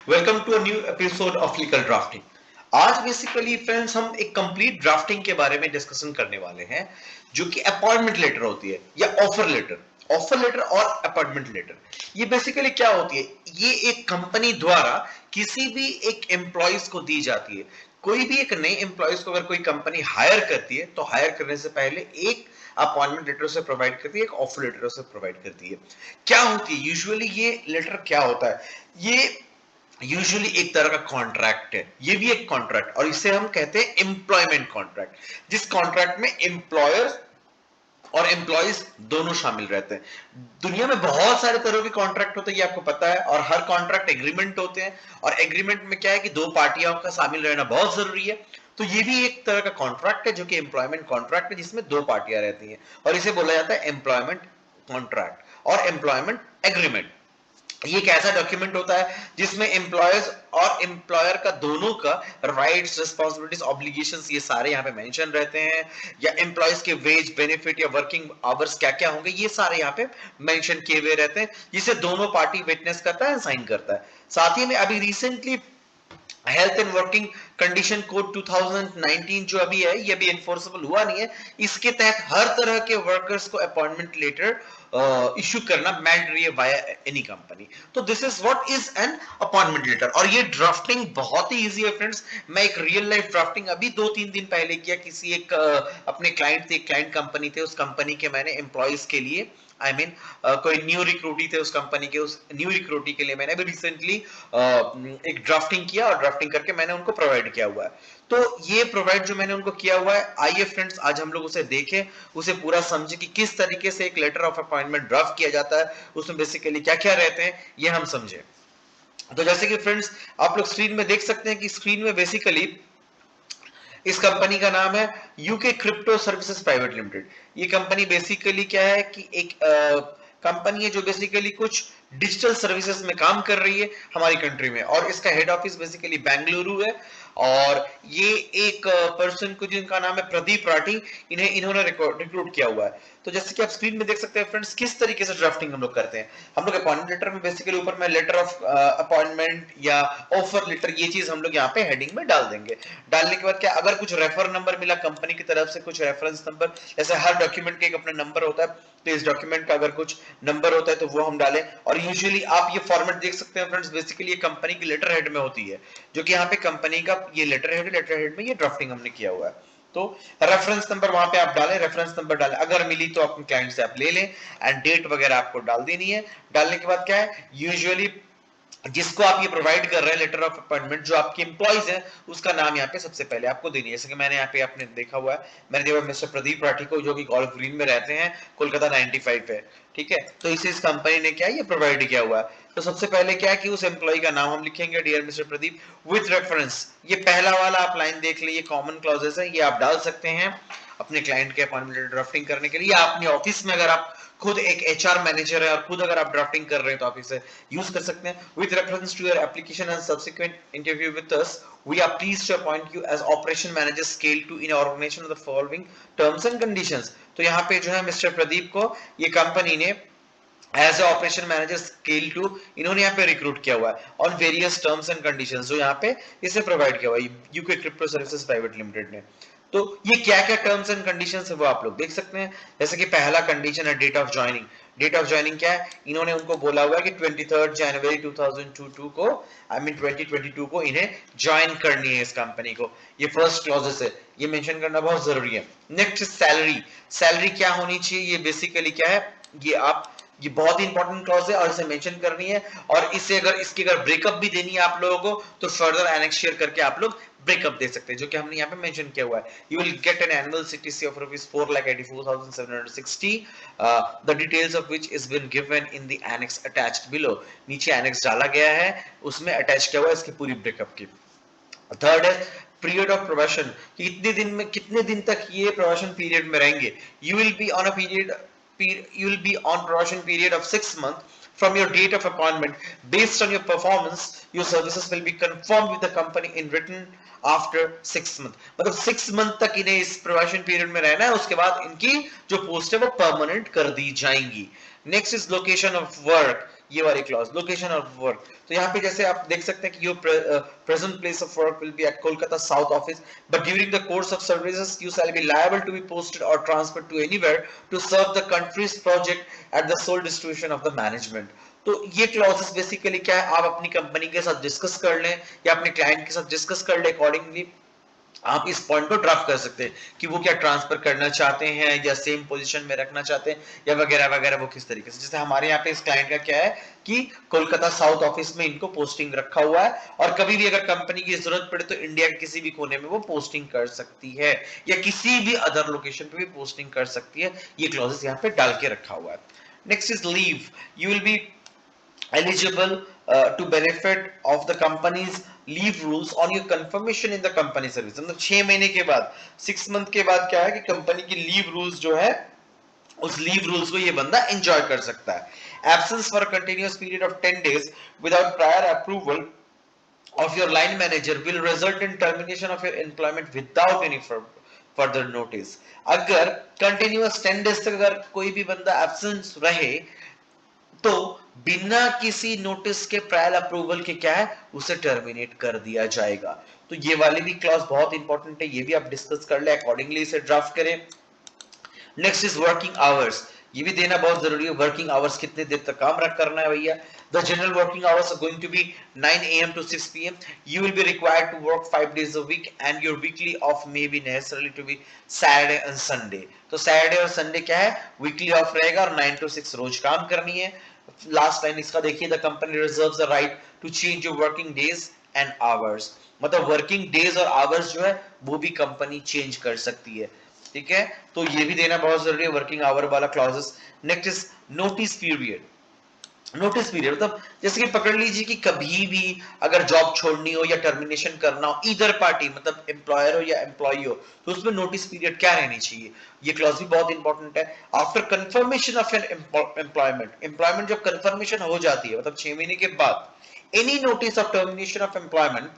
Welcome to a new episode of legal drafting. आज basically friends हम एक complete drafting के बारे में डिस्कशन करने वाले हैं, जो कि अपॉइंटमेंट लेटर होती है या ऑफर लेटर। ऑफर लेटर और अपॉइंटमेंट लेटर ये बेसिकली क्या होती है? ये एक कंपनी द्वारा किसी भी एक एम्प्लॉइज को दी जाती है। कोई भी एक नए एम्प्लॉइज को अगर कोई कंपनी हायर करती है तो हायर करने से पहले एक अपॉइंटमेंट लेटर से प्रोवाइड करती है, एक ऑफर लेटर से प्रोवाइड करती है। क्या होती है यूजुअली ये लेटर? क्या होता है ये? यूजुअली एक तरह का कॉन्ट्रैक्ट है, ये भी एक कॉन्ट्रैक्ट, और इसे हम कहते हैं एम्प्लॉयमेंट कॉन्ट्रैक्ट, जिस कॉन्ट्रैक्ट में एम्प्लॉयर्स और एम्प्लॉयज दोनों शामिल रहते हैं। दुनिया में बहुत सारे तरह के कॉन्ट्रैक्ट होते हैं, ये आपको पता है, और हर कॉन्ट्रैक्ट एग्रीमेंट होते हैं, और एग्रीमेंट में क्या है कि दो पार्टियों का शामिल रहना बहुत जरूरी है। तो ये भी एक तरह का कॉन्ट्रैक्ट है जो कि एम्प्लॉयमेंट कॉन्ट्रैक्ट है, जिसमें दो पार्टियां रहती हैं, और इसे बोला जाता है एम्प्लॉयमेंट कॉन्ट्रैक्ट और एम्प्लॉयमेंट एग्रीमेंट। ये एक ऐसा डॉक्यूमेंट होता है जिसमें एम्प्लॉयर्स और एम्प्लॉयर का दोनों का राइट्स, रिस्पांसिबिलिटीज, ऑब्लिगेशंस ये सारे यहाँ पे मेंशन रहते हैं, या एम्प्लॉयज के वेज, बेनिफिट या वर्किंग आवर्स क्या क्या होंगे ये सारे यहाँ पे मेंशन किए हुए रहते हैं, जिसे दोनों पार्टी विटनेस करता है, साइन करता है। साथ ही में अभी recently health and working condition code 2019 जो अभी है, ये अभी एनफोर्सेबल हुआ नहीं है। इसके तहत हर तरह के वर्कर्स को अपॉइंटमेंट लेटर इश्यू करना मैंडेटरी है वाया एनी कंपनी। तो this is what is an appointment letter, और ये ड्राफ्टिंग बहुत ही इजी है फ्रेंड्स। मैं एक रियल लाइफ ड्राफ्टिंग अभी 2-3 दिन पहले किया, किसी एक अपने क्लाइंट थे, क्लाइंट कंपनी थे, उस कंपनी के मैंने एम्प्लॉयज के लिए कोई न्यू रिक्रूटी थे उस कंपनी के, उस न्यू रिक्रूटी के लिए मैंने अभी रिसेंटली एक ड्राफ्टिंग किया, और ड्राफ्टिंग करके मैंने उनको प्रोवाइड किया हुआ है। तो ये प्रोवाइड जो मैंने उनको किया हुआ है, आइए फ्रेंड्स आज हम लोग उसे देखें, उसे पूरा समझे कि किस तरीके से एक लेटर ऑफ अपॉइंटमेंट ड्राफ्ट किया जाता है, उसमें बेसिकली क्या क्या रहते हैं ये हम समझे। तो जैसे कि फ्रेंड्स आप लोग स्क्रीन में देख सकते हैं कि स्क्रीन में बेसिकली इस कंपनी का नाम है UK crypto services private limited. ये कंपनी बेसिकली क्या है कि एक कंपनी है जो बेसिकली कुछ डिजिटल सर्विसेज में काम कर रही है हमारी कंट्री में, और इसका हेड ऑफिस बेसिकली बेंगलुरु है। और ये एक पर्सन को जिनका नाम है प्रदीप राठी, इन्होंने रिक्रूट किया हुआ है। तो जैसे कि आप स्क्रीन में देख सकते हैं फ्रेंड्स, किस तरीके से ड्राफ्टिंग हम लोग करते हैं। हम लोग अपॉइंटमेंट लेटर में बेसिकली ऊपर में लेटर ऑफ अपॉइंटमेंट या ऑफर लेटर, ये चीज हम लोग यहाँ पे हेडिंग में डाल देंगे। डालने के बाद क्या, अगर कुछ रेफर नंबर मिला कंपनी की तरफ से, कुछ रेफरेंस नंबर, जैसे हर डॉक्यूमेंट का एक अपना नंबर होता है, तो इस डॉक्यूमेंट का अगर कुछ नंबर होता है तो वो हम डालें। और यूजुअली आप ये फॉर्मेट देख सकते हैं फ्रेंड्स, बेसिकली ये कंपनी की लेटर हेड में होती है, जो कि यहाँ पे कंपनी का ये लेटर हेड में ये ड्राफ्टिंग हमने किया हुआ है। तो रेफरेंस नंबर वहां पे आप डालें, रेफरेंस नंबर डालें, अगर मिली तो अपने क्लाइंट से आप ले लें, एंड डेट वगैरह आपको डाल देनी है। डालने के बाद क्या है, यूजुअली जिसको आप ये प्रोवाइड कर रहे हैं लेटर ऑफ अपॉइंटमेंट, जो आपके एम्प्लॉइज हैं, उसका नाम यहाँ पे सबसे पहले आपको देनी है। जैसे कि मैंने यहाँ पे आपने देखा हुआ है, मैंने दिया मिस्टर प्रदीप राठी को, जो कि गोल्फ ग्रीन में रहते हैं, कोलकाता 95 पे। ठीक है, तो इसे इस कंपनी ने क्या है ये प्रोवाइड किया हुआ है। तो सबसे पहले क्या है कि उस एम्प्लॉय का नाम हम लिखेंगे, dear mister Pradeep with reference. ये पहला वाला आप लाइन देख लीजिए, कॉमन क्लॉजेस है, ये आप डाल सकते हैं अपने क्लाइंट के अपॉइंटमेंट ड्राफ्टिंग करने के लिए, या अपने ऑफिस में अगर आप खुद एक एचआर मैनेजर है और खुद अगर आप ड्राफ्टिंग कर रहे हैं तो आप इसे यूज कर सकते हैं। With reference to your application and subsequent interview with us, we are pleased to appoint you as operation manager scale 2 in organisation of the following terms and conditions. तो यहाँ पे जो है मिस्टर प्रदीप को ये कंपनी ने as a operation manager scale 2 इन्होंने यहाँ पे रिक्रूट किया हुआ है on various terms and conditions, जो यहाँ पे इसे प्रोवाइड किया हुआ है UK crypto services private limited ने। तो ये क्या क्या टर्म्स एंड कंडीशंस है वो आप लोग देख सकते हैं। जैसे कि पहला कंडीशन है date of joining. Date of joining क्या है, इन्होंने उनको बोला हुआ है कि 23 जनवरी 2022 को, 2022 को इन्हें ज्वाइन करनी है इस कंपनी को। ये फर्स्ट क्लॉजेस है, ये मेंशन करना बहुत जरूरी है। Next salary. सैलरी क्या होनी चाहिए, ये बेसिकली क्या है, ये बहुत ही इंपॉर्टेंट क्लॉज है और इसे मेंशन करनी है। और इसे अगर इसकी अगर ब्रेकअप भी देनी है आप लोगों को तो फर्दर एनेक्स शेयर करके आप लोग ब्रेकअप दे सकते हैं, जो कि हमने यहाँ पे मेंशन किया हुआ है। You will get an annual CTC of rupees 4,84,760, the details of which is been given in the annex attached below. नीचे एनेक्स डाला गया है, उसमें अटैच किया हुआ है इसकी पूरी ब्रेकअप की। थर्ड है पीरियड ऑफ प्रोबेशन, कितने दिन में, कितने दिन तक ये प्रोबेशन पीरियड में रहेंगे। You will be on a period, you will be on probation period of 6 months from your date of appointment. Based on your performance, your services will be confirmed with the company in written after 6 months. मतलब 6 month तक इन्हें इस probation period में रहना है, उसके बाद इनकी जो पोस्ट है वो परमानेंट कर दी जाएंगी। Next is location of work. ये वाली क्लॉज लोकेशन ऑफ वर्क, तो यहाँ पे जैसे आप देख सकते हैं कि your present place of work will be at Kolkata south office, but during the course of services you shall be liable to be posted or transferred to anywhere to serve the country's project at the sole distribution of the management. तो ये clauses basically क्या है, आप अपनी company के साथ discuss कर लें या अपने क्लाइंट के साथ डिस्कस कर लें, अकॉर्डिंगली आप इस पॉइंट को ड्राफ्ट कर सकते हैं कि वो क्या ट्रांसफर करना चाहते हैं या सेम पोजीशन में रखना चाहते हैं या वगैरह वगैरह, वो किस तरीके से। जैसे हमारे यहाँ पे इस क्लाइंट का क्या है कि कोलकाता साउथ ऑफिस में इनको पोस्टिंग रखा हुआ है, और कभी भी अगर कंपनी की जरूरत पड़े तो इंडिया के किसी भी कोने में वो पोस्टिंग कर सकती है या किसी भी अदर लोकेशन पे भी पोस्टिंग कर सकती है। ये क्लॉजेस यहाँ पे डाल के रखा हुआ है। Next is leave, you will B eligible to benefit of the company's leave rules on your confirmation in the company service। मतलब 6 महीने के बाद, 6 मंथ के बाद क्या है कि कंपनी की लीव रूल्स जो है उस लीव रूल्स को ये बंदा एंजॉय कर सकता है। Absence for continuous period of 10 days without prior approval of your line manager will result in termination of your employment without any further notice। अगर कंटिन्यूअस 10 days तक अगर कोई भी बंदा एब्सेंस रहे तो बिना किसी नोटिस के प्रायर अप्रूवल के क्या है उसे टर्मिनेट कर दिया जाएगा। तो ये वाली भी क्लॉज बहुत इंपॉर्टेंट है, ये भी आप डिस्कस कर ले, अकॉर्डिंगली इसे ड्राफ्ट करें। नेक्स्ट इज वर्किंग आवर्स, ये भी देना बहुत जरूरी है। वर्किंग आवर्स कितने देर तक काम करना है भैया। The general working hours are going to be 9 a.m. to 6 p.m. You will be required to work 5 days a week and your weekly off may be necessarily to be Saturday and Sunday। तो Saturday और Sunday क्या है, weekly off रहेगा और 9 to 6 रोज काम करनी है। Last line इसका देखिए, the company reserves the right to change your working days and hours. मतलब वर्किंग डेज और आवर्स जो है वो भी कंपनी चेंज कर सकती है, ठीक है। तो ये भी देना बहुत जरूरी है, वर्किंग आवर वाला clauses. Next is notice period. Notice period मतलब जैसे कि पकड़ लीजिए कि कभी भी अगर जॉब छोड़नी हो या टर्मिनेशन करना हो, ईदर पार्टी मतलब एम्प्लॉयर हो या एम्प्लॉय हो, तो उसमें नोटिस पीरियड क्या रहनी चाहिए, ये क्लॉज भी बहुत इंपॉर्टेंट है। After confirmation of an employment जब कंफर्मेशन हो जाती है मतलब 6 महीने के बाद, any notice of termination of employment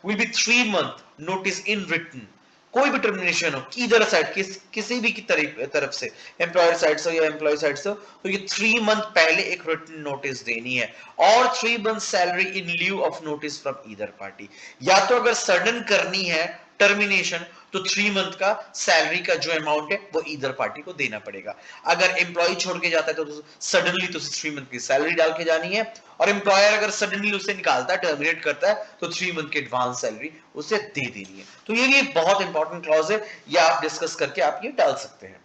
will be 3 month notice in written. कोई भी टर्मिनेशन हो किधर साइड किसी भी की तरफ से, एम्प्लॉयर साइड से या एम्प्लॉय साइड से, तो ये 3 month पहले एक रिटन नोटिस देनी है और 3 month salary in lieu of notice from either party. या तो अगर सडन करनी है टर्मिनेशन तो 3 month का सैलरी का जो अमाउंट है वो ईदर पार्टी को देना पड़ेगा। अगर एम्प्लॉय छोड़ के जाता है तो सडनली तो 3 month की सैलरी डाल के जानी है, और एम्प्लॉयर अगर सडनली उसे निकालता है टर्मिनेट करता है तो 3 month की एडवांस सैलरी उसे दे देनी है। तो ये भी बहुत इंपॉर्टेंट क्लॉज है, ये आप डिस्कस करके आप ये डाल सकते हैं।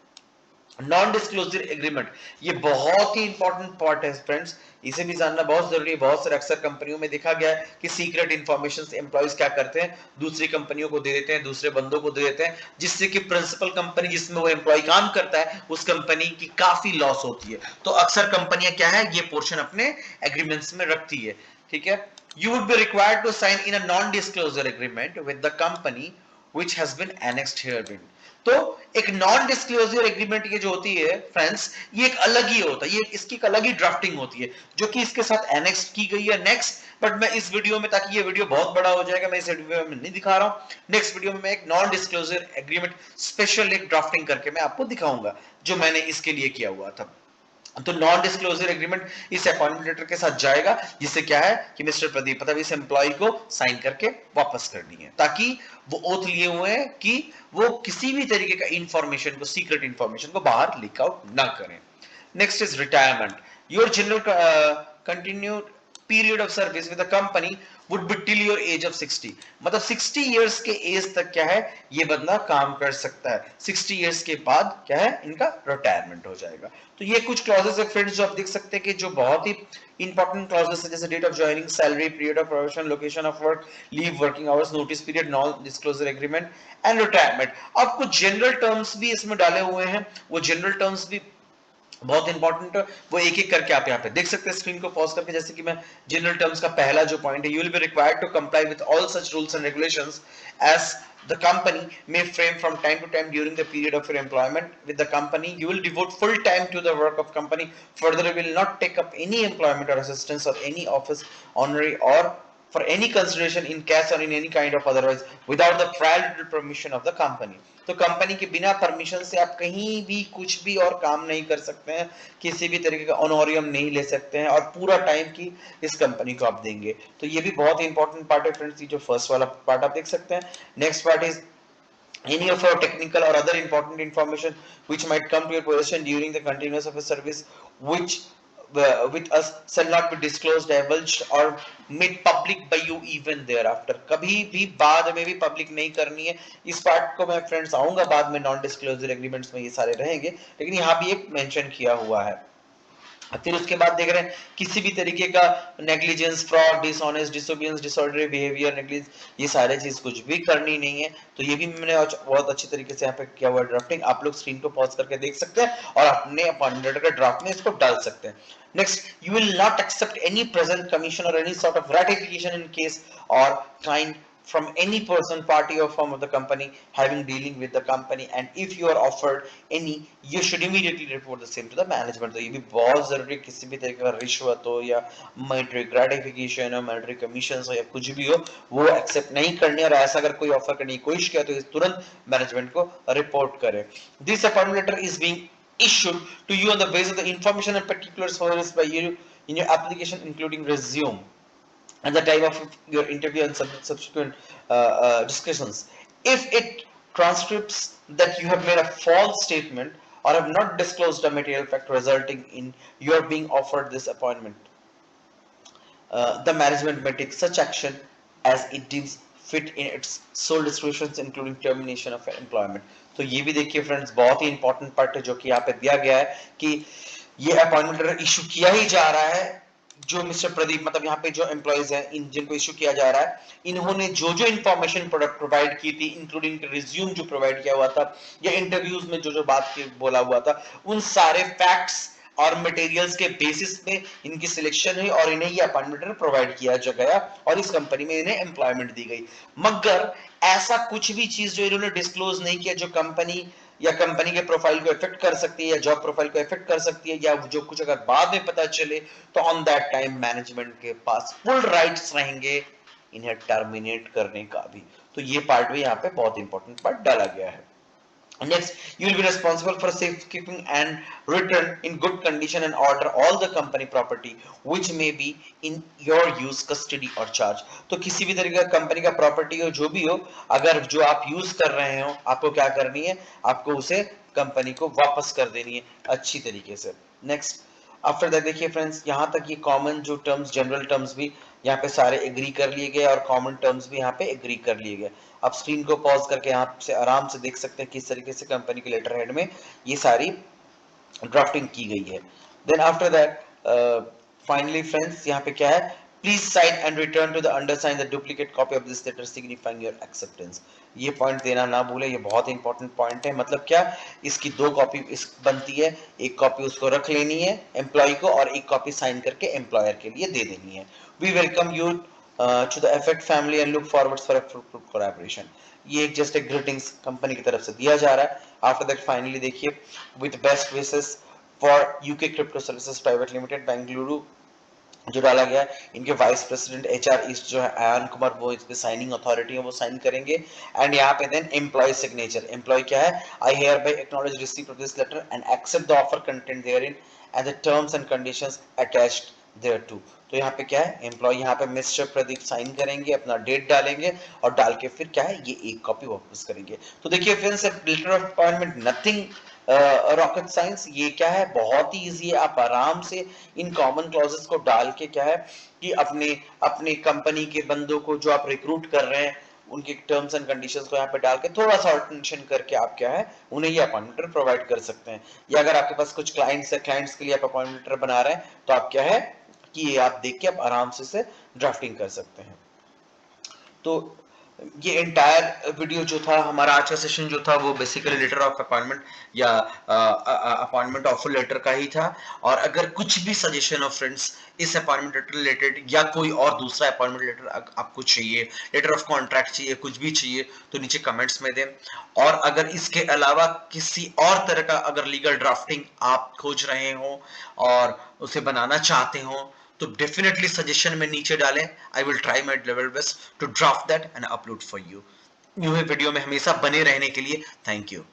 नॉन डिस्क्लोजर एग्रीमेंट, ये बहुत ही इंपॉर्टेंट पार्ट है फ्रेंड्स, इसे भी जानना बहुत जरूरी है। बहुत सारे अक्सर कंपनियों में देखा गया है कि सीक्रेट इंफॉर्मेशन एम्प्लॉयज क्या करते हैं, दूसरी कंपनियों को दे देते हैं, दूसरे बंदों को दे देते हैं, जिससे कि प्रिंसिपल कंपनी जिसमें वो एम्प्लॉय काम करता है उस कंपनी की काफी लॉस होती है। तो अक्सर कंपनियां क्या है ये पोर्शन अपने एग्रीमेंट्स में रखती है, ठीक है। You would be required to sign in a non-disclosure agreement with the company which has been annexed herein। तो एक नॉन डिस्क्लोजर एग्रीमेंट ये जो होती है फ्रेंड्स, ये एक अलग ही होता है, ये इसकी एक अलग ही ड्राफ्टिंग होती है जो कि इसके साथ एनेक्स की गई है नेक्स्ट। बट मैं इस वीडियो में, ताकि ये वीडियो बहुत बड़ा हो जाएगा, मैं इस वीडियो में नहीं दिखा रहा हूं। नेक्स्ट वीडियो में मैं एक नॉन डिस्क्लोजर एग्रीमेंट स्पेशल एक ड्राफ्टिंग करके मैं आपको दिखाऊंगा जो मैंने इसके लिए किया हुआ था। तो नॉन डिस्क्लोजर एग्रीमेंट इस अपॉइंटमेंट लेटर के साथ जाएगा, जिससे क्या है कि मिस्टर प्रदीप मतलब इस एम्प्लॉय को साइन करके वापस करनी है, ताकि वो ओथ लिए हुए हैं कि वो किसी भी तरीके का इंफॉर्मेशन को, सीक्रेट इंफॉर्मेशन को बाहर लीक आउट ना करें। Next is retirement. Your general continued period of service with the company would be till your age of 60। मतलब 60 इयर्स के एज तक क्या है ये बंदा काम कर सकता है, 60 इयर्स के बाद क्या है इनका रिटायरमेंट हो जाएगा। तो ये कुछ क्लॉजेस है फ्रेंड्स जो आप देख सकते हैं कि जो बहुत ही इंपॉर्टेंट क्लॉजेस है, जैसे date of joining, salary, period of probation, location of work, leave, working hours, notice period, non disclosure agreement and retirement. अब कुछ जनरल टर्म्स भी इसमें डाले हुए हैं, वो जनरल टर्म्स भी बहुत इंपॉर्टेंट है, वो एक एक करके आप यहाँ पे देख सकते हैं स्क्रीन को पॉज करके। जैसे कि मैं जनरल टर्म्स का पहला जो पॉइंट है, you will be required to comply with all such rules and regulations as the company may frame from time to time during the period of your employment with the company. You will devote full time to the work of company. Further, you will not take up any employment or assistance or any office, honorary or for any consideration in cash or in any kind of otherwise without the prior permission of the company. तो company के बिना permission से आप कहीं भी कुछ भी और काम नहीं कर सकते हैं, किसी भी तरीके का ऑनोरियम नहीं ले सकते हैं और पूरा टाइम की इस कंपनी को आप देंगे। तो ये भी बहुत ही इंपॉर्टेंट पार्ट है फ्रेंड्स, ये जो फर्स्ट वाला पार्ट आप देख सकते हैं। Next part is any of your technical or other important information which might come to your possession during the continuance of a service which with us shall not be disclosed, divulged or made public by you even thereafter। कभी भी बाद में भी public नहीं करनी है। इस part को मैं फ्रेंड्स आऊंगा बाद में, नॉन डिस्क्लोजर एग्रीमेंट्स में ये सारे रहेंगे, लेकिन यहाँ भी एक मेंशन किया हुआ है। फिर उसके बाद देख रहे हैं किसी भी तरीके का negligence, fraud, dishonest, disobedience, disorderly behaviour, negligence, ये सारे चीज कुछ भी करनी नहीं है। तो ये भी मैंने बहुत अच्छी तरीके से यहाँ पे किया हुआ ड्राफ्टिंग, आप लोग स्क्रीन को पॉज करके देख सकते हैं और अपने अपॉइंटमेंट लेटर के ड्राफ्ट में इसको डाल सकते हैं। Next, you will not accept any present commission or any sort of ratification in case or kind from any person, party or firm of the company having dealing with the company, and if you are offered any you should immediately report the same to the management। तो ये भी बहुत जरूरी, किसी भी तरीके का रिश्वत हो या मॉनेटरी ग्रेटिफिकेशन हो, मॉनेटरी कमीशन हो या कुछ भी हो, वो एक्सेप्ट नहीं करनी, और ऐसा अगर कोई ऑफर करने की कोशिश किया तो तुरंत मैनेजमेंट को रिपोर्ट करें। This appointment letter is being issued to you on the basis of the information and particulars furnished by you in your application including resume at the time of your interview and subsequent discussions. If it transcripts that you have made a false statement or have not disclosed a material fact resulting in your being offered this appointment, the management may take such action as it deems fit in its sole discretion including termination of employment। तो ये भी देखिए friends, बहुत ही important part है जो कि यहाँ पे दिया गया है कि ये अपॉइंटमेंट लेटर इशू किया ही जा रहा है, जो मिस्टर प्रदीप, मतलब यहाँ पे जो एम्प्लॉइज हैं इन जिनको इशू किया जा रहा है, इन्होंने जो जो इन्फॉर्मेशन प्रोवाइड की थी, इंक्लूडिंग रिज्यूम जो प्रोवाइड किया हुआ था या इंटरव्यूज में जो जो बात बोला हुआ था, उन सारे फैक्ट्स और मटेरियल्स के बेसिस पे इनकी सिलेक्शन हुई और इन्हें ये अपॉइंटमेंट प्रोवाइड किया गया और इस कंपनी में इन्हें एम्प्लॉयमेंट दी गई। मगर ऐसा कुछ भी चीज जो इन्होंने डिस्क्लोज नहीं किया जो कंपनी या कंपनी के प्रोफाइल को इफेक्ट कर सकती है या जॉब प्रोफाइल को इफेक्ट कर सकती है या जो कुछ अगर बाद में पता चले, तो ऑन दैट टाइम मैनेजमेंट के पास फुल राइट्स रहेंगे इन्हें टर्मिनेट करने का भी। तो ये पार्ट भी यहाँ पे बहुत इंपॉर्टेंट पार्ट डाला गया है। Next, you will be responsible for safekeeping and return in good condition and order all the company property which may be in your use, custody or charge। तो किसी भी तरीके का कंपनी का प्रॉपर्टी हो, जो भी हो, अगर जो आप यूज कर रहे हो, आपको क्या करनी है, आपको उसे कंपनी को वापस कर देनी है अच्छी तरीके से। नेक्स्ट, आफ्टर दैट देखिए फ्रेंड्स, यहाँ तक ये कॉमन जो टर्म्स, जनरल टर्म्स भी यहाँ पे सारे एग्री कर लिए गए और कॉमन टर्म्स भी यहाँ पे एग्री कर लिए गए। आप स्क्रीन को पॉज करके यहाँ से आराम से देख सकते हैं किस तरीके से कंपनी के लेटर हेड में ये सारी ड्राफ्टिंग की गई है। Then after that finally friends, यहाँ पे क्या है, please sign and return to the undersign the duplicate copy of this letter signifying your acceptance. ये पॉइंट देना ना भूले, ये बहुत इंपॉर्टेंट पॉइंट है। मतलब क्या, इसकी दो कॉपी इस बनती है, एक कॉपी उसको रख लेनी है एम्प्लॉय को और एक कॉपी साइन करके एम्प्लॉयर के लिए दे देनी है। We welcome you to the Effect family and look forward for a fruitful collaboration। ये एक जस्ट एक ग्रीटिंग्स कंपनी की तरफ से दिया जा रहा है। आफ्टर दैट फाइनली देखिए, with best wishes for UK crypto services private limited Bengaluru जो डाला गया है, इनके वाइस प्रेसिडेंट एचआर ईस्ट जो है आयन कुमार, वो इस पे साइनिंग अथॉरिटी है, वो साइन करेंगे। एंड यहाँ पे देन एम्प्लॉय सिग्नेचर, एम्प्लॉय क्या है, I hereby acknowledge receipt of this letter and accept the offer content therein and the terms and conditions attached thereto. तो यहाँ पे क्या है, एम्प्लॉय यहाँ पे मिस्टर प्रदीप साइन करेंगे, अपना डेट डालेंगे और डाल के फिर क्या है, ये एक कॉपी वापस करेंगे। तो देखिए friends, letter of appointment nothing rocket science, ये क्या है, बहुत ही इजी है। आप आराम से इन कॉमन क्लॉजेस को डाल के क्या है कि अपने अपने कंपनी के बंदों को जो आप रिक्रूट कर रहे हैं उनके टर्म्स एंड कंडीशंस को यहाँ पे डाल के थोड़ा सा ऑल्टरेशन करके आप क्या है उन्हें ये अपॉइंटमेंट लेटर प्रोवाइड कर सकते हैं। या अगर आपके पास कुछ क्लाइंट्स है, क्लाइंट्स के लिए आप अपॉइंटमेंट लेटर बना रहे हैं, तो आप क्या है कि ये आप देख के आप आराम से इसे ड्राफ्टिंग कर सकते हैं। तो ये एंटायर वीडियो जो था हमारा आज का सेशन जो था वो बेसिकली लेटर ऑफ अपॉइंटमेंट या अपॉइंटमेंट ऑफर लेटर का ही था। और अगर कुछ भी सजेशन हो फ्रेंड्स इस अपॉइंटमेंट लेटर रिलेटेड या कोई और दूसरा अपॉइंटमेंट लेटर आपको चाहिए, लेटर ऑफ कॉन्ट्रैक्ट चाहिए, कुछ भी चाहिए, तो नीचे कमेंट्स में दें। और अगर इसके अलावा किसी और तरह का अगर लीगल ड्राफ्टिंग आप खोज रहे हो और उसे बनाना चाहते हो तो डेफिनेटली सजेशन में नीचे डालें। I will try my level best to draft that and upload for you. New video में हमेशा बने रहने के लिए थैंक यू।